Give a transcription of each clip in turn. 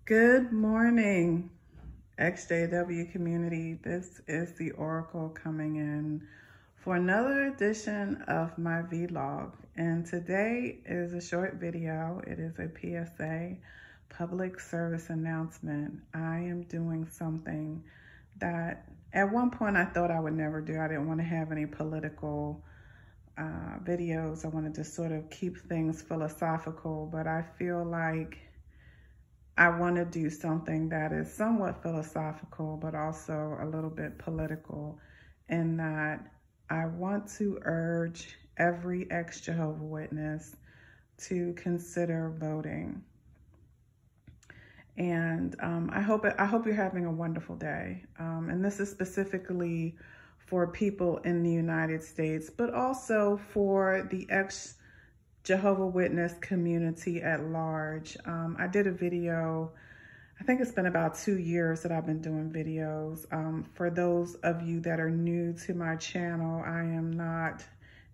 Good morning, EXJW community. This is the Oracle coming in for another edition of my vlog. And today is a short video. It is a PSA, public service announcement. I am doing something that at one point I thought I would never do. I didn't want to have any political videos. I wanted to sort of keep things philosophical, but I feel like I want to do something that is somewhat philosophical, but also a little bit political, in that I want to urge every ex-Jehovah Witness to consider voting. And I hope you're having a wonderful day. And this is specifically for people in the United States, but also for the Jehovah Witness community at large. I did a video, I think it's been about 2 years that I've been doing videos. For those of you that are new to my channel, I am not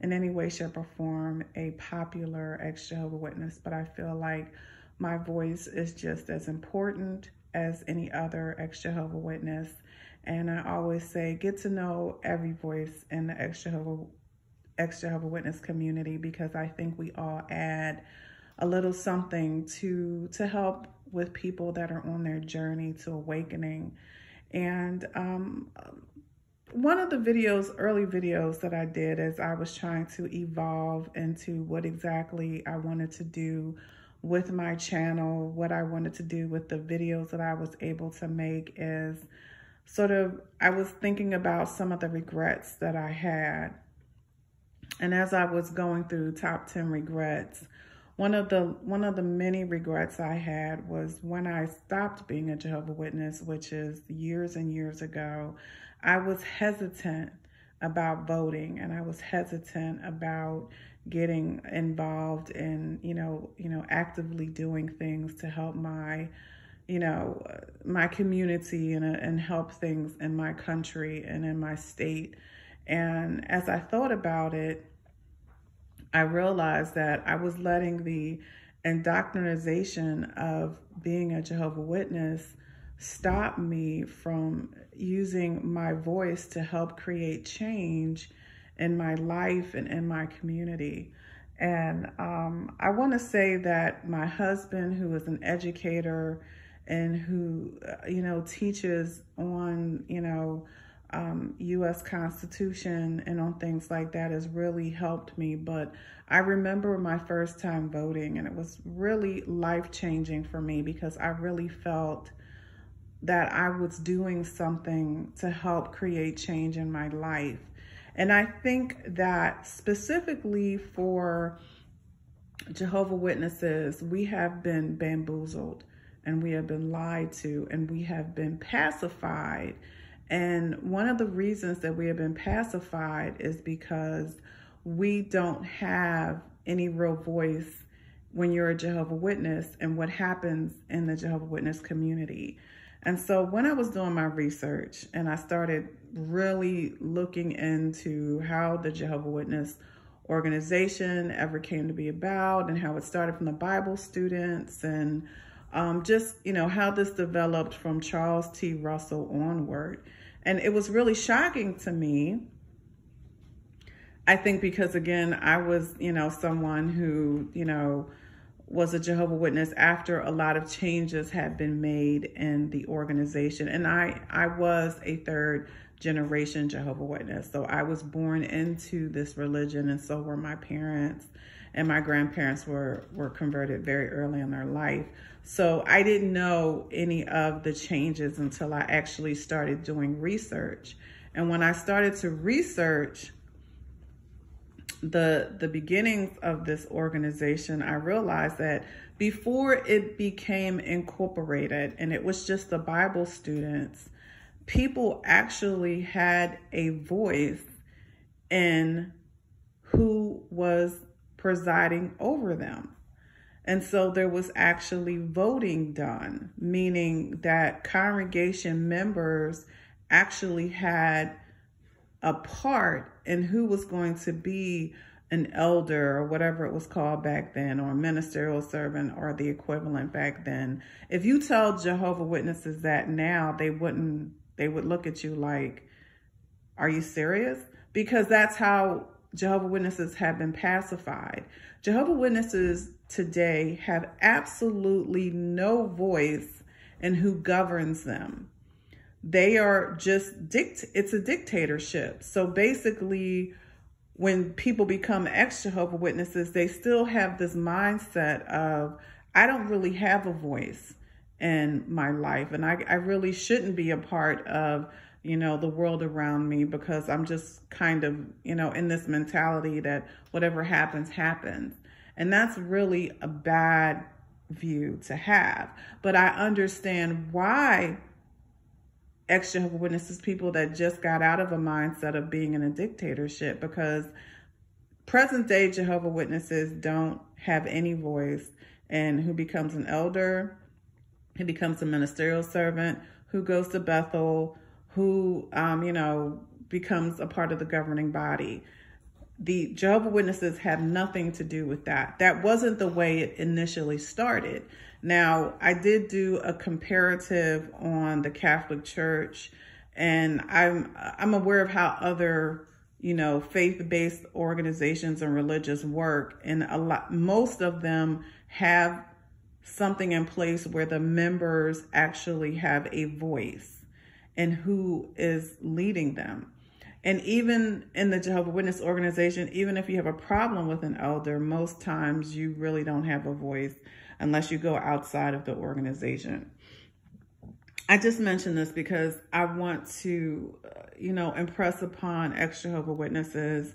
in any way, shape, or form a popular ex-Jehovah Witness, but I feel like my voice is just as important as any other ex-Jehovah Witness. And I always say, get to know every voice in the ex-Jehovah Witness community, because I think we all add a little something to help with people that are on their journey to awakening. And one of the early videos that I did, as I was trying to evolve into what exactly I wanted to do with my channel, what I wanted to do with the videos that I was able to make, is I was thinking about some of the regrets that I had. And as I was going through top 10 regrets, one of the many regrets I had was when I stopped being a Jehovah Witness, which is years and years ago. I was hesitant about voting, and I was hesitant about getting involved in, actively doing things to help my community and help things in my country and in my state. And as I thought about it, I realized that I was letting the indoctrination of being a Jehovah Witness stop me from using my voice to help create change in my life and in my community. And I want to say that my husband, who is an educator and who, teaches on, U.S. Constitution and on things like that, has really helped me. But I remember my first time voting, and it was really life-changing for me, because I really felt that I was doing something to help create change in my life. And I think that specifically for Jehovah Witnesses, we have been bamboozled, and we have been lied to, and we have been pacified. And one of the reasons that we have been pacified is because we don't have any real voice when you're a Jehovah Witness and what happens in the Jehovah Witness community. And so when I was doing my research and I started really looking into how the Jehovah Witness organization ever came to be about, and how it started from the Bible students, and just, how this developed from Charles T. Russell onward. And it was really shocking to me, I think, because again, I was, someone who, was a Jehovah Witness after a lot of changes had been made in the organization. And I was a third generation Jehovah Witness. So I was born into this religion, and so were my parents, and my grandparents were converted very early in their life. So I didn't know any of the changes until I actually started doing research. And when I started to research the beginnings of this organization, I realized that before it became incorporated and it was just the Bible students, people actually had a voice in who was presiding over them. And so there was actually voting done, meaning that congregation members actually had a part in who was going to be an elder or whatever it was called back then, or a ministerial servant or the equivalent back then, if you tell Jehovah Witnesses that now, they would look at you like, are you serious? Because that's how Jehovah Witnesses have been pacified. Jehovah Witnesses today have absolutely no voice in who governs them. They are just, it's a dictatorship. So basically, when people become ex-Jehovah Witnesses, they still have this mindset of, I don't really have a voice in my life, and I really shouldn't be a part of, you know, the world around me, because I'm just kind of, you know, in this mentality that whatever happens, happens. And that's really a bad view to have. But I understand why ex-Jehovah Witnesses, people that just got out of a mindset of being in a dictatorship, because present day Jehovah Witnesses don't have any voice in who becomes an elder, who becomes a ministerial servant, who goes to Bethel, who, you know, becomes a part of the governing body. The Jehovah Witnesses have nothing to do with that. That wasn't the way it initially started. Now, I did do a comparative on the Catholic Church, and I'm aware of how other, you know, faith-based organizations and religious work, and most of them have something in place where the members actually have a voice in who is leading them. And even in the Jehovah Witness organization, even if you have a problem with an elder, most times you really don't have a voice unless you go outside of the organization. I just mentioned this because I want to, you know, impress upon ex-Jehovah Witnesses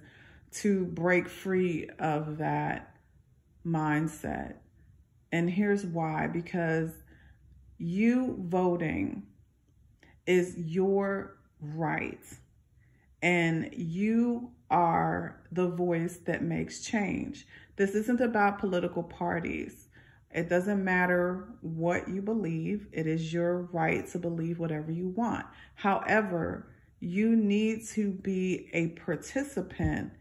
to break free of that mindset. And here's why: because you voting is your right, and you are the voice that makes change. This isn't about political parties. It doesn't matter what you believe. It is your right to believe whatever you want. However, you need to be a participant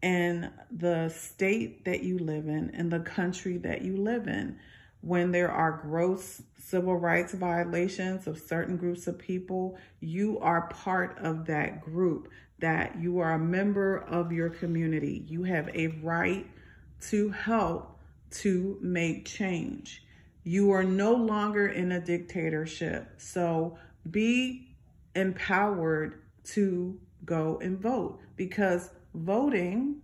in the state that you live in the country that you live in. When there are gross civil rights violations of certain groups of people, you are part of that group, that you are a member of your community. You have a right to help to make change. You are no longer in a dictatorship. So be empowered to go and vote, because voting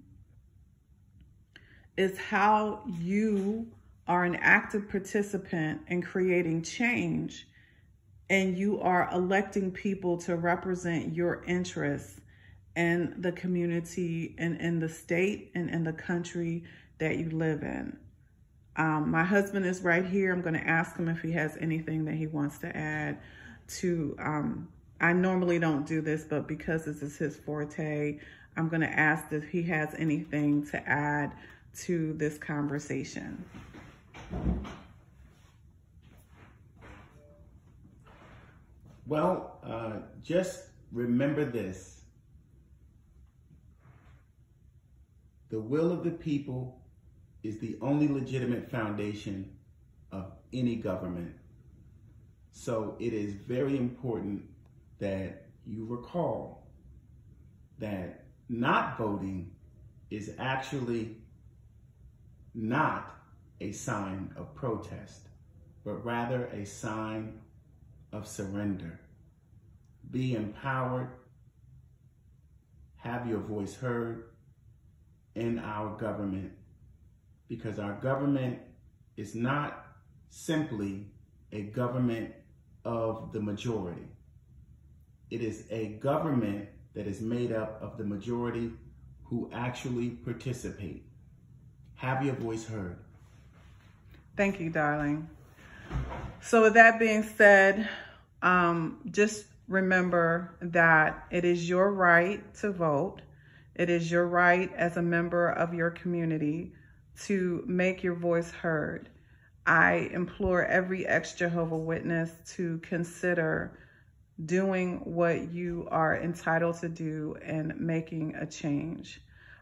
is how you are an active participant in creating change, and you are electing people to represent your interests in the community and in the state and in the country that you live in. My husband is right here. I'm going to ask him if he has anything that he wants to add to, I normally don't do this, but because this is his forte, I'm going to ask if he has anything to add to this conversation. Well, just remember this: the will of the people is the only legitimate foundation of any government. So it is very important that you recall that not voting is actually not a sign of protest, but rather a sign of surrender. Be empowered, have your voice heard in our government, because our government is not simply a government of the majority. It is a government that is made up of the majority who actually participate. Have your voice heard. Thank you, darling. So with that being said, just remember that it is your right to vote. It is your right as a member of your community to make your voice heard. I implore every ex-Jehovah Witness to consider doing what you are entitled to do and making a change.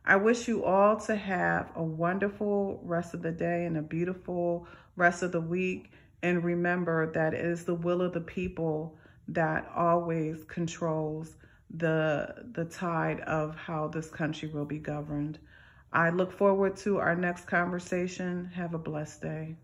I wish you all to have a wonderful rest of the day and a beautiful rest of the week. And remember that it is the will of the people that always controls the tide of how this country will be governed. I look forward to our next conversation. Have a blessed day.